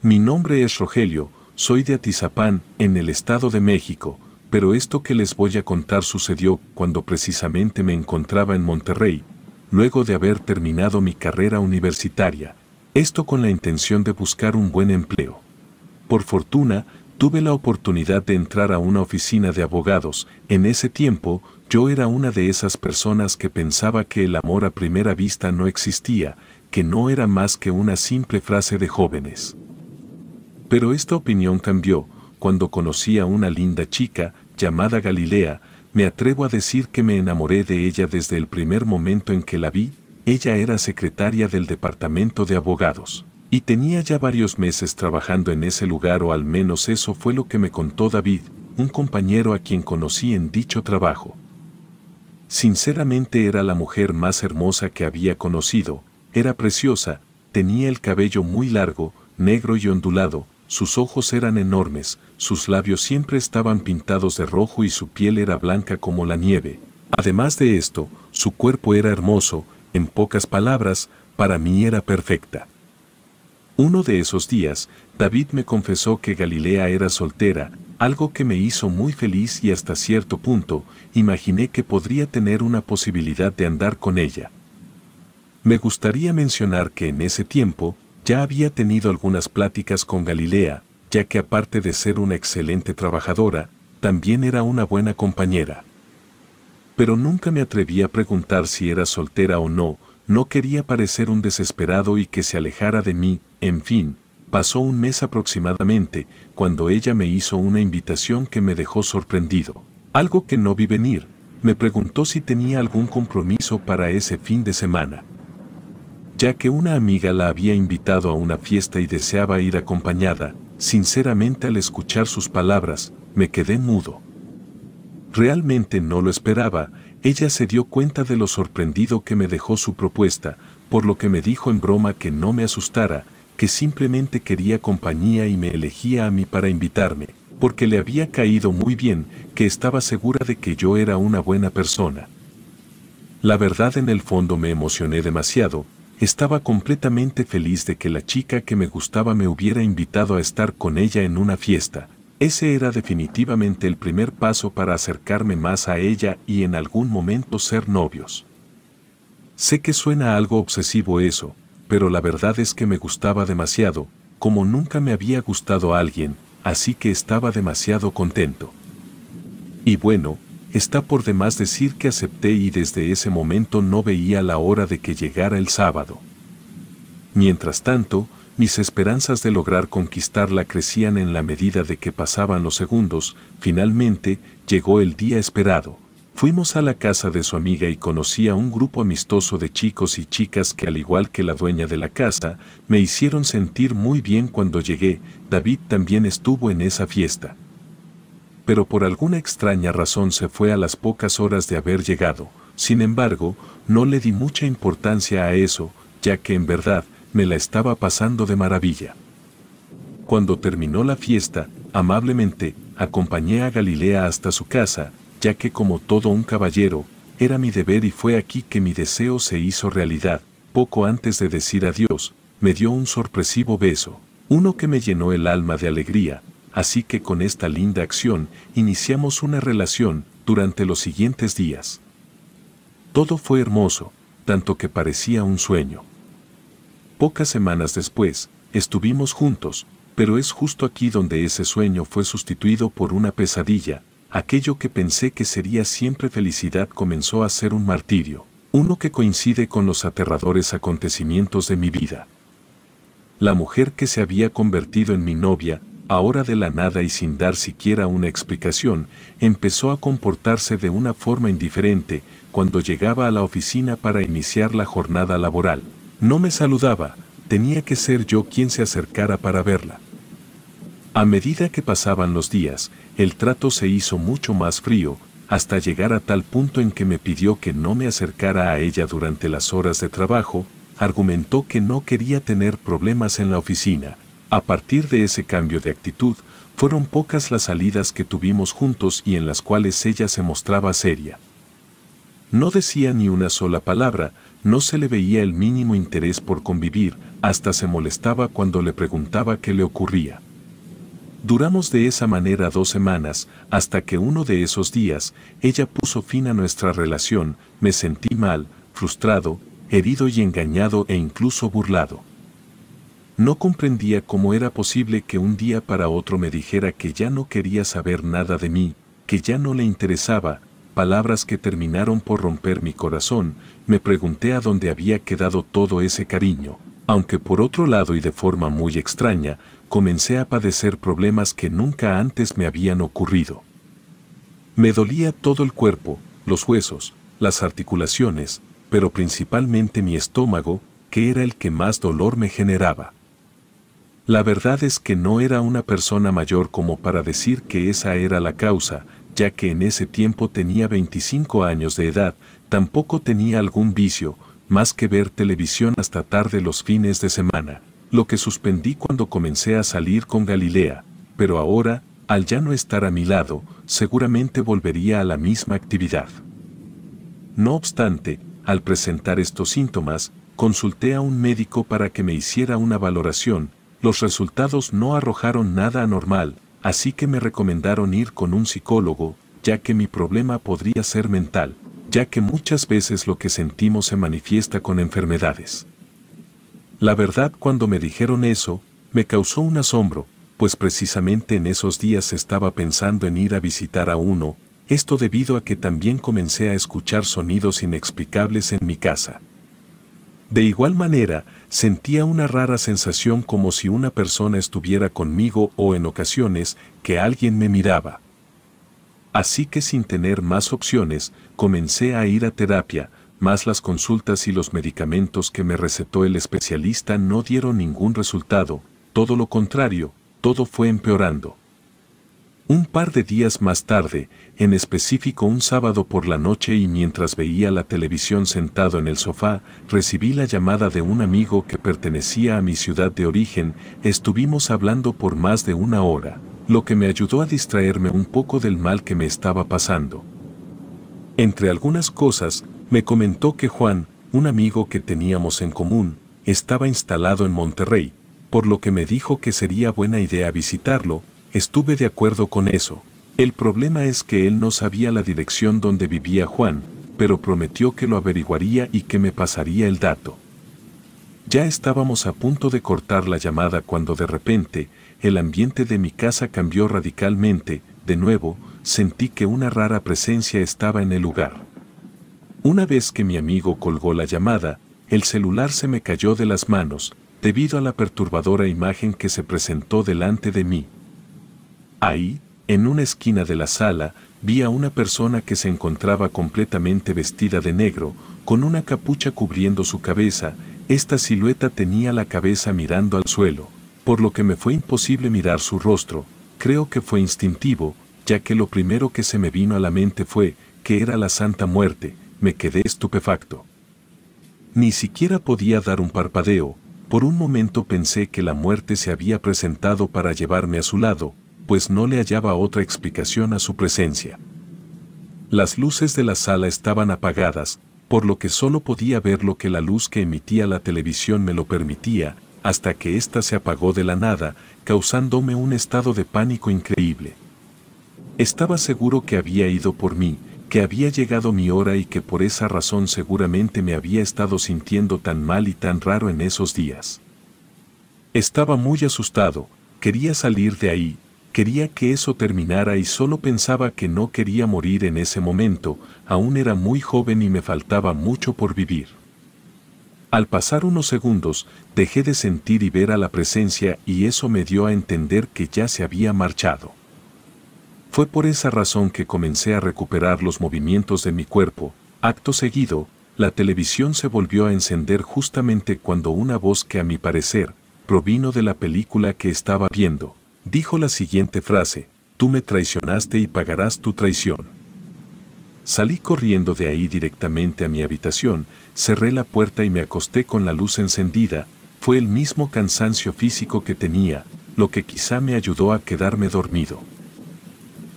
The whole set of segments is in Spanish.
Mi nombre es Rogelio, soy de Atizapán, en el Estado de México, pero esto que les voy a contar sucedió cuando precisamente me encontraba en Monterrey, luego de haber terminado mi carrera universitaria, esto con la intención de buscar un buen empleo. Por fortuna, tuve la oportunidad de entrar a una oficina de abogados. En ese tiempo, yo era una de esas personas que pensaba que el amor a primera vista no existía, que no era más que una simple frase de jóvenes. Pero esta opinión cambió cuando conocí a una linda chica llamada Galilea. Me atrevo a decir que me enamoré de ella desde el primer momento en que la vi. Ella era secretaria del departamento de abogados y tenía ya varios meses trabajando en ese lugar, o al menos eso fue lo que me contó David, un compañero a quien conocí en dicho trabajo. Sinceramente era la mujer más hermosa que había conocido, era preciosa, tenía el cabello muy largo, negro y ondulado, sus ojos eran enormes, sus labios siempre estaban pintados de rojo y su piel era blanca como la nieve. Además de esto, su cuerpo era hermoso, en pocas palabras, para mí era perfecta. Uno de esos días, David me confesó que Galilea era soltera, algo que me hizo muy feliz y hasta cierto punto, imaginé que podría tener una posibilidad de andar con ella. Me gustaría mencionar que en ese tiempo, ya había tenido algunas pláticas con Galilea, ya que aparte de ser una excelente trabajadora, también era una buena compañera. Pero nunca me atreví a preguntar si era soltera o no, no quería parecer un desesperado y que se alejara de mí. En fin, pasó un mes aproximadamente, cuando ella me hizo una invitación que me dejó sorprendido. Algo que no vi venir, me preguntó si tenía algún compromiso para ese fin de semana. Ya que una amiga la había invitado a una fiesta y deseaba ir acompañada, sinceramente al escuchar sus palabras, me quedé mudo. Realmente no lo esperaba. Ella se dio cuenta de lo sorprendido que me dejó su propuesta, por lo que me dijo en broma que no me asustara, que simplemente quería compañía y me elegía a mí para invitarme, porque le había caído muy bien, que estaba segura de que yo era una buena persona. La verdad, en el fondo me emocioné demasiado, estaba completamente feliz de que la chica que me gustaba me hubiera invitado a estar con ella en una fiesta. Ese era definitivamente el primer paso para acercarme más a ella y en algún momento ser novios. Sé que suena algo obsesivo eso, pero la verdad es que me gustaba demasiado, como nunca me había gustado a alguien, así que estaba demasiado contento. Y bueno, está por demás decir que acepté y desde ese momento no veía la hora de que llegara el sábado. Mientras tanto, mis esperanzas de lograr conquistarla crecían en la medida de que pasaban los segundos. Finalmente, llegó el día esperado. Fuimos a la casa de su amiga y conocí a un grupo amistoso de chicos y chicas que, al igual que la dueña de la casa, me hicieron sentir muy bien cuando llegué. David también estuvo en esa fiesta. Pero por alguna extraña razón se fue a las pocas horas de haber llegado. Sin embargo, no le di mucha importancia a eso, ya que en verdad, me la estaba pasando de maravilla. Cuando terminó la fiesta, amablemente, acompañé a Galilea hasta su casa, ya que como todo un caballero, era mi deber y fue aquí que mi deseo se hizo realidad. Poco antes de decir adiós, me dio un sorpresivo beso, uno que me llenó el alma de alegría, así que con esta linda acción, iniciamos una relación durante los siguientes días. Todo fue hermoso, tanto que parecía un sueño. Pocas semanas después, estuvimos juntos, pero es justo aquí donde ese sueño fue sustituido por una pesadilla. Aquello que pensé que sería siempre felicidad comenzó a ser un martirio, uno que coincide con los aterradores acontecimientos de mi vida. La mujer que se había convertido en mi novia, ahora de la nada y sin dar siquiera una explicación, empezó a comportarse de una forma indiferente cuando llegaba a la oficina para iniciar la jornada laboral. No me saludaba, tenía que ser yo quien se acercara para verla. A medida que pasaban los días, el trato se hizo mucho más frío, hasta llegar a tal punto en que me pidió que no me acercara a ella durante las horas de trabajo. Argumentó que no quería tener problemas en la oficina. A partir de ese cambio de actitud, fueron pocas las salidas que tuvimos juntos y en las cuales ella se mostraba seria. No decía ni una sola palabra, no se le veía el mínimo interés por convivir, hasta se molestaba cuando le preguntaba qué le ocurría. Duramos de esa manera 2 semanas, hasta que uno de esos días, ella puso fin a nuestra relación. Me sentí mal, frustrado, herido y engañado e incluso burlado. No comprendía cómo era posible que un día para otro me dijera que ya no quería saber nada de mí, que ya no le interesaba, palabras que terminaron por romper mi corazón. Me pregunté a dónde había quedado todo ese cariño, aunque por otro lado y de forma muy extraña, comencé a padecer problemas que nunca antes me habían ocurrido. Me dolía todo el cuerpo, los huesos, las articulaciones, pero principalmente mi estómago, que era el que más dolor me generaba. La verdad es que no era una persona mayor como para decir que esa era la causa, ya que en ese tiempo tenía 25 años de edad, tampoco tenía algún vicio, más que ver televisión hasta tarde los fines de semana, lo que suspendí cuando comencé a salir con Galilea, pero ahora, al ya no estar a mi lado, seguramente volvería a la misma actividad. No obstante, al presentar estos síntomas, consulté a un médico para que me hiciera una valoración. Los resultados no arrojaron nada anormal, así que me recomendaron ir con un psicólogo, ya que mi problema podría ser mental, ya que muchas veces lo que sentimos se manifiesta con enfermedades. La verdad, cuando me dijeron eso, me causó un asombro, pues precisamente en esos días estaba pensando en ir a visitar a uno, esto debido a que también comencé a escuchar sonidos inexplicables en mi casa. De igual manera, sentía una rara sensación como si una persona estuviera conmigo o en ocasiones que alguien me miraba. Así que sin tener más opciones, comencé a ir a terapia, mas las consultas y los medicamentos que me recetó el especialista no dieron ningún resultado, todo lo contrario, todo fue empeorando. Un par de días más tarde, en específico un sábado por la noche y mientras veía la televisión sentado en el sofá, recibí la llamada de un amigo que pertenecía a mi ciudad de origen. Estuvimos hablando por más de 1 hora, lo que me ayudó a distraerme un poco del mal que me estaba pasando. Entre algunas cosas, me comentó que Juan, un amigo que teníamos en común, estaba instalado en Monterrey, por lo que me dijo que sería buena idea visitarlo. Estuve de acuerdo con eso. El problema es que él no sabía la dirección donde vivía Juan, pero prometió que lo averiguaría y que me pasaría el dato. Ya estábamos a punto de cortar la llamada cuando de repente, el ambiente de mi casa cambió radicalmente. De nuevo, sentí que una rara presencia estaba en el lugar. Una vez que mi amigo colgó la llamada, el celular se me cayó de las manos, debido a la perturbadora imagen que se presentó delante de mí. Ahí, en una esquina de la sala, vi a una persona que se encontraba completamente vestida de negro, con una capucha cubriendo su cabeza. Esta silueta tenía la cabeza mirando al suelo, por lo que me fue imposible mirar su rostro. Creo que fue instintivo, ya que lo primero que se me vino a la mente fue que era la Santa Muerte. Me quedé estupefacto. Ni siquiera podía dar un parpadeo. Por un momento pensé que la muerte se había presentado para llevarme a su lado, pues no le hallaba otra explicación a su presencia. Las luces de la sala estaban apagadas, por lo que solo podía ver lo que la luz que emitía la televisión me lo permitía, hasta que ésta se apagó de la nada, causándome un estado de pánico increíble. Estaba seguro que había ido por mí, que había llegado mi hora y que por esa razón seguramente me había estado sintiendo tan mal y tan raro en esos días. Estaba muy asustado, quería salir de ahí. Quería que eso terminara y solo pensaba que no quería morir en ese momento. Aún era muy joven y me faltaba mucho por vivir. Al pasar unos segundos, dejé de sentir y ver a la presencia y eso me dio a entender que ya se había marchado. Fue por esa razón que comencé a recuperar los movimientos de mi cuerpo. Acto seguido, la televisión se volvió a encender justamente cuando una voz que a mi parecer provino de la película que estaba viendo, dijo la siguiente frase: «Tú me traicionaste y pagarás tu traición». Salí corriendo de ahí directamente a mi habitación, cerré la puerta y me acosté con la luz encendida. Fue el mismo cansancio físico que tenía, lo que quizá me ayudó a quedarme dormido.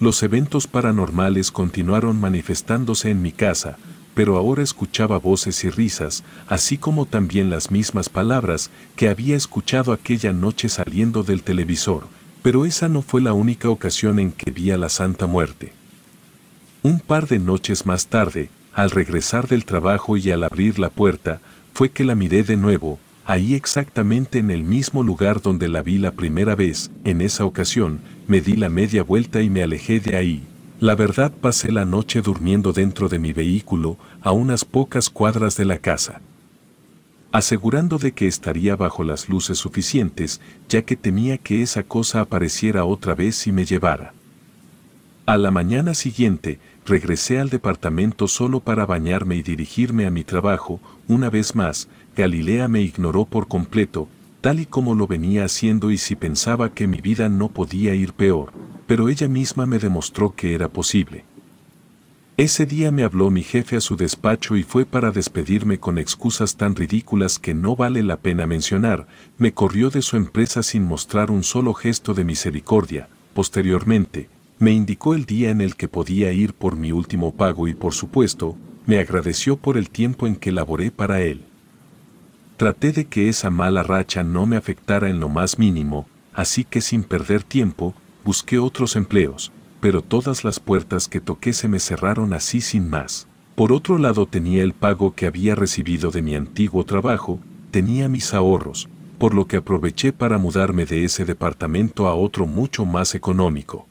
Los eventos paranormales continuaron manifestándose en mi casa. pero ahora escuchaba voces y risas, así como también las mismas palabras que había escuchado aquella noche saliendo del televisor, pero esa no fue la única ocasión en que vi a la Santa Muerte. Un par de noches más tarde, al regresar del trabajo y al abrir la puerta, fue que la miré de nuevo, ahí exactamente en el mismo lugar donde la vi la primera vez. En esa ocasión, me di la media vuelta y me alejé de ahí. La verdad, pasé la noche durmiendo dentro de mi vehículo, a unas pocas cuadras de la casa, asegurando de que estaría bajo las luces suficientes, ya que temía que esa cosa apareciera otra vez y me llevara. A la mañana siguiente, regresé al departamento solo para bañarme y dirigirme a mi trabajo. Una vez más, Galilea me ignoró por completo, tal y como lo venía haciendo, y si pensaba que mi vida no podía ir peor, pero ella misma me demostró que era posible. Ese día me habló mi jefe a su despacho y fue para despedirme con excusas tan ridículas que no vale la pena mencionar. Me corrió de su empresa sin mostrar un solo gesto de misericordia. Posteriormente, me indicó el día en el que podía ir por mi último pago y, por supuesto, me agradeció por el tiempo en que laboré para él. Traté de que esa mala racha no me afectara en lo más mínimo, así que sin perder tiempo, busqué otros empleos, pero todas las puertas que toqué se me cerraron así sin más. Por otro lado, tenía el pago que había recibido de mi antiguo trabajo, tenía mis ahorros, por lo que aproveché para mudarme de ese departamento a otro mucho más económico,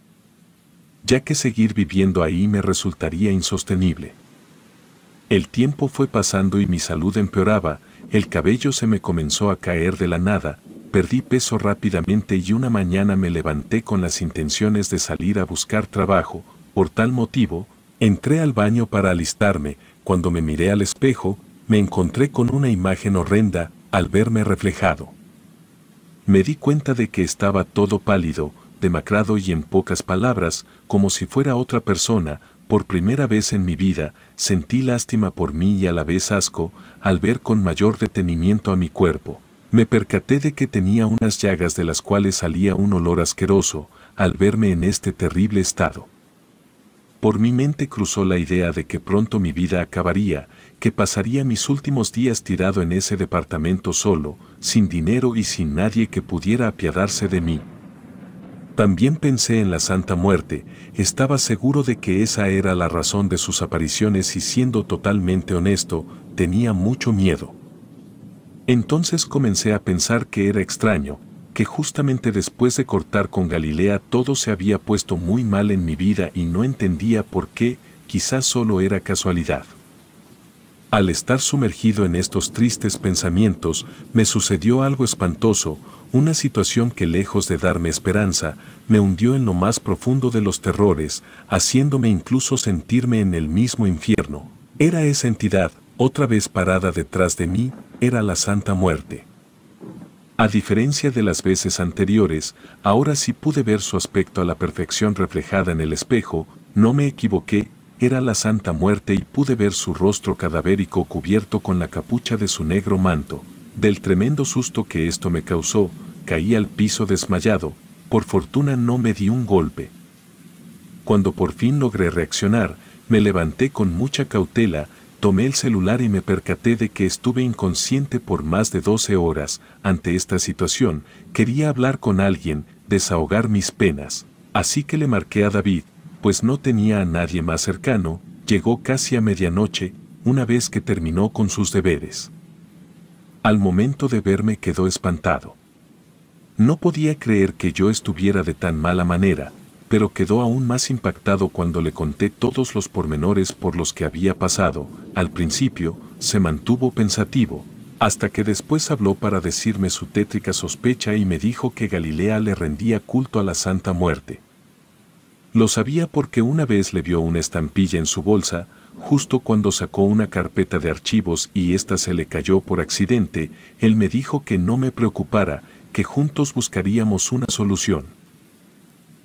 ya que seguir viviendo ahí me resultaría insostenible. El tiempo fue pasando y mi salud empeoraba, el cabello se me comenzó a caer de la nada, perdí peso rápidamente y una mañana me levanté con las intenciones de salir a buscar trabajo. Por tal motivo, entré al baño para alistarme. Cuando me miré al espejo, me encontré con una imagen horrenda. Al verme reflejado, me di cuenta de que estaba todo pálido, demacrado y, en pocas palabras, como si fuera otra persona. Por primera vez en mi vida, sentí lástima por mí y a la vez asco, al ver con mayor detenimiento a mi cuerpo. Me percaté de que tenía unas llagas de las cuales salía un olor asqueroso. Al verme en este terrible estado, por mi mente cruzó la idea de que pronto mi vida acabaría, que pasaría mis últimos días tirado en ese departamento solo, sin dinero y sin nadie que pudiera apiadarse de mí. También pensé en la Santa Muerte. Estaba seguro de que esa era la razón de sus apariciones y, siendo totalmente honesto, tenía mucho miedo. Entonces comencé a pensar que era extraño, que justamente después de cortar con Galilea todo se había puesto muy mal en mi vida y no entendía por qué. Quizás solo era casualidad. Al estar sumergido en estos tristes pensamientos, me sucedió algo espantoso, una situación que, lejos de darme esperanza, me hundió en lo más profundo de los terrores, haciéndome incluso sentirme en el mismo infierno. Era esa entidad, otra vez parada detrás de mí, era la Santa Muerte. A diferencia de las veces anteriores, ahora sí pude ver su aspecto a la perfección reflejada en el espejo. No me equivoqué, era la Santa Muerte, y pude ver su rostro cadavérico cubierto con la capucha de su negro manto. Del tremendo susto que esto me causó, caí al piso desmayado. Por fortuna no me di un golpe. Cuando por fin logré reaccionar, me levanté con mucha cautela, tomé el celular y me percaté de que estuve inconsciente por más de 12 horas. Ante esta situación, quería hablar con alguien, desahogar mis penas. Así que le marqué a David, pues no tenía a nadie más cercano. Llegó casi a medianoche, una vez que terminó con sus deberes. Al momento de verme quedó espantado. No podía creer que yo estuviera de tan mala manera, pero quedó aún más impactado cuando le conté todos los pormenores por los que había pasado. Al principio, se mantuvo pensativo, hasta que después habló para decirme su tétrica sospecha y me dijo que Galilea le rendía culto a la Santa Muerte. Lo sabía porque una vez le vio una estampilla en su bolsa, justo cuando sacó una carpeta de archivos y ésta se le cayó por accidente. Él me dijo que no me preocupara, que juntos buscaríamos una solución.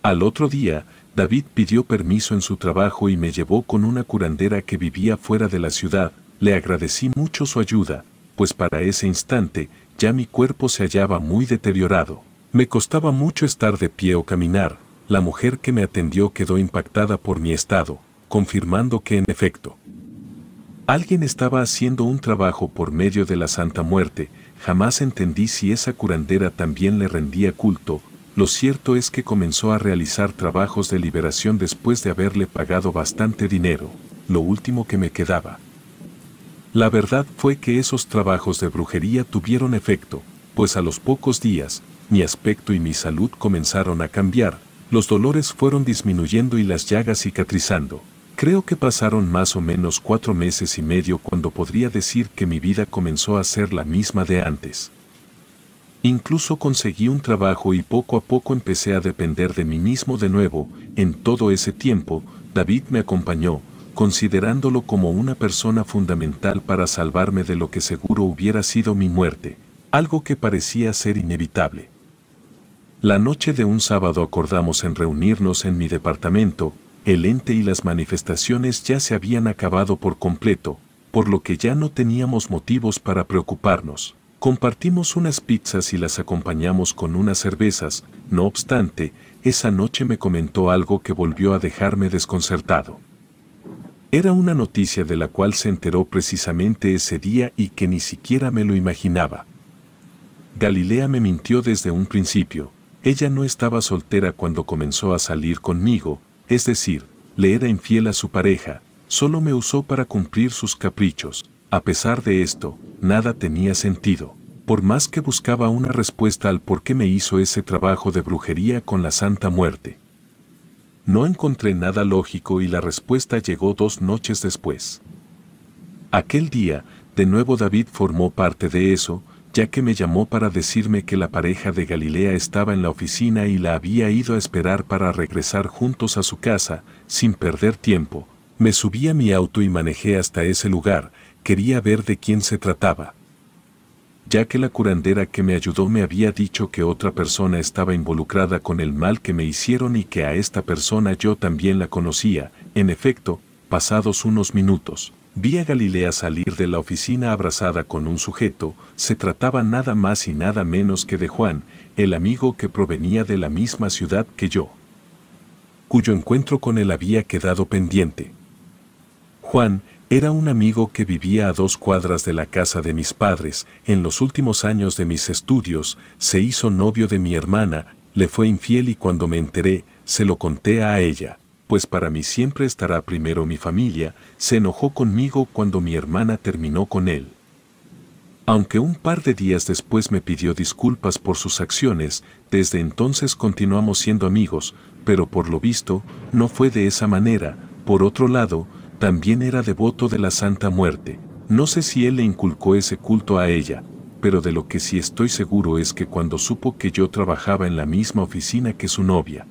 Al otro día, David pidió permiso en su trabajo y me llevó con una curandera que vivía fuera de la ciudad. Le agradecí mucho su ayuda, pues para ese instante ya mi cuerpo se hallaba muy deteriorado. Me costaba mucho estar de pie o caminar. La mujer que me atendió quedó impactada por mi estado, confirmando que en efecto Alguien estaba haciendo un trabajo por medio de la Santa Muerte. Jamás entendí si esa curandera también le rendía culto. Lo cierto es que comenzó a realizar trabajos de liberación después de haberle pagado bastante dinero, lo último que me quedaba. La verdad fue que esos trabajos de brujería tuvieron efecto, pues a los pocos días, mi aspecto y mi salud comenzaron a cambiar, los dolores fueron disminuyendo y las llagas cicatrizando. Creo que pasaron más o menos 4 meses y medio cuando podría decir que mi vida comenzó a ser la misma de antes. Incluso conseguí un trabajo y poco a poco empecé a depender de mí mismo de nuevo. En todo ese tiempo, David me acompañó, considerándolo como una persona fundamental para salvarme de lo que seguro hubiera sido mi muerte, algo que parecía ser inevitable. La noche de un sábado acordamos en reunirnos en mi departamento. El ente y las manifestaciones ya se habían acabado por completo, por lo que ya no teníamos motivos para preocuparnos. Compartimos unas pizzas y las acompañamos con unas cervezas. No obstante, esa noche me comentó algo que volvió a dejarme desconcertado. Era una noticia de la cual se enteró precisamente ese día y que ni siquiera me lo imaginaba. Galilea me mintió desde un principio. Ella no estaba soltera cuando comenzó a salir conmigo, es decir, le era infiel a su pareja, solo me usó para cumplir sus caprichos. A pesar de esto, nada tenía sentido. Por más que buscaba una respuesta al por qué me hizo ese trabajo de brujería con la Santa Muerte, no encontré nada lógico y la respuesta llegó 2 noches después. Aquel día, de nuevo David formó parte de eso, ya que me llamó para decirme que la pareja de Galilea estaba en la oficina y la había ido a esperar para regresar juntos a su casa. Sin perder tiempo, me subí a mi auto y manejé hasta ese lugar. Quería ver de quién se trataba, ya que la curandera que me ayudó me había dicho que otra persona estaba involucrada con el mal que me hicieron y que a esta persona yo también la conocía. En efecto, pasados unos minutos, vi a Galilea salir de la oficina abrazada con un sujeto. Se trataba nada más y nada menos que de Juan, el amigo que provenía de la misma ciudad que yo, cuyo encuentro con él había quedado pendiente. Juan era un amigo que vivía a 2 cuadras de la casa de mis padres. En los últimos años de mis estudios, se hizo novio de mi hermana, le fue infiel y cuando me enteré, se lo conté a ella, pues para mí siempre estará primero mi familia. Se enojó conmigo cuando mi hermana terminó con él. Aunque un par de días después me pidió disculpas por sus acciones, desde entonces continuamos siendo amigos, pero por lo visto, no fue de esa manera. Por otro lado, también era devoto de la Santa Muerte. No sé si él le inculcó ese culto a ella, pero de lo que sí estoy seguro es que cuando supo que yo trabajaba en la misma oficina que su novia,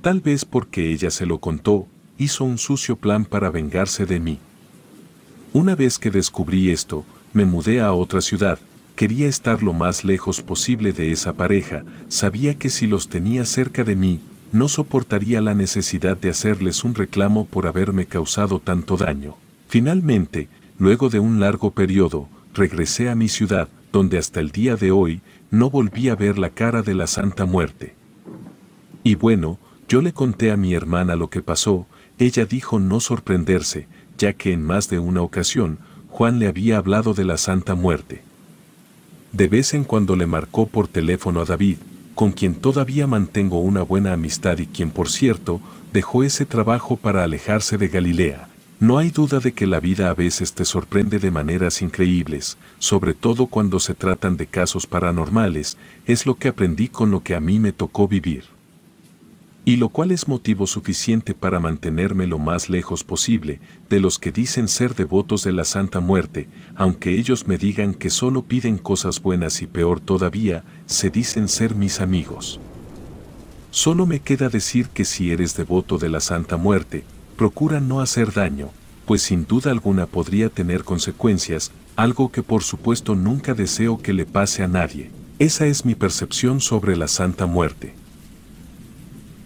tal vez porque ella se lo contó, hizo un sucio plan para vengarse de mí. Una vez que descubrí esto, me mudé a otra ciudad. Quería estar lo más lejos posible de esa pareja. Sabía que si los tenía cerca de mí, no soportaría la necesidad de hacerles un reclamo por haberme causado tanto daño. Finalmente, luego de un largo periodo, regresé a mi ciudad, donde hasta el día de hoy no volví a ver la cara de la Santa Muerte. Y bueno, yo le conté a mi hermana lo que pasó. Ella dijo no sorprenderse, ya que en más de una ocasión, Juan le había hablado de la Santa Muerte. De vez en cuando le marcó por teléfono a David, con quien todavía mantengo una buena amistad y quien, por cierto, dejó ese trabajo para alejarse de Galilea. No hay duda de que la vida a veces te sorprende de maneras increíbles, sobre todo cuando se tratan de casos paranormales. Es lo que aprendí con lo que a mí me tocó vivir. Y lo cual es motivo suficiente para mantenerme lo más lejos posible de los que dicen ser devotos de la Santa Muerte, aunque ellos me digan que solo piden cosas buenas y peor todavía, se dicen ser mis amigos. Solo me queda decir que si eres devoto de la Santa Muerte, procura no hacer daño, pues sin duda alguna podría tener consecuencias, algo que por supuesto nunca deseo que le pase a nadie. Esa es mi percepción sobre la Santa Muerte.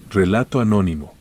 Relato anónimo.